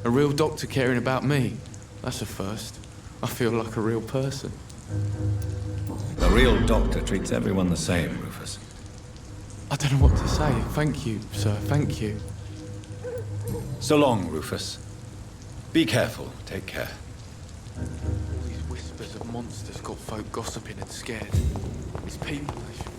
A real doctor caring about me. That's a first. I feel like a real person. A real doctor treats everyone the same, Rufus. I don't know what to say. Thank you, sir. Thank you. So long, Rufus. Be careful. Take care. These whispers of monsters got folk gossiping and scared. These people, they should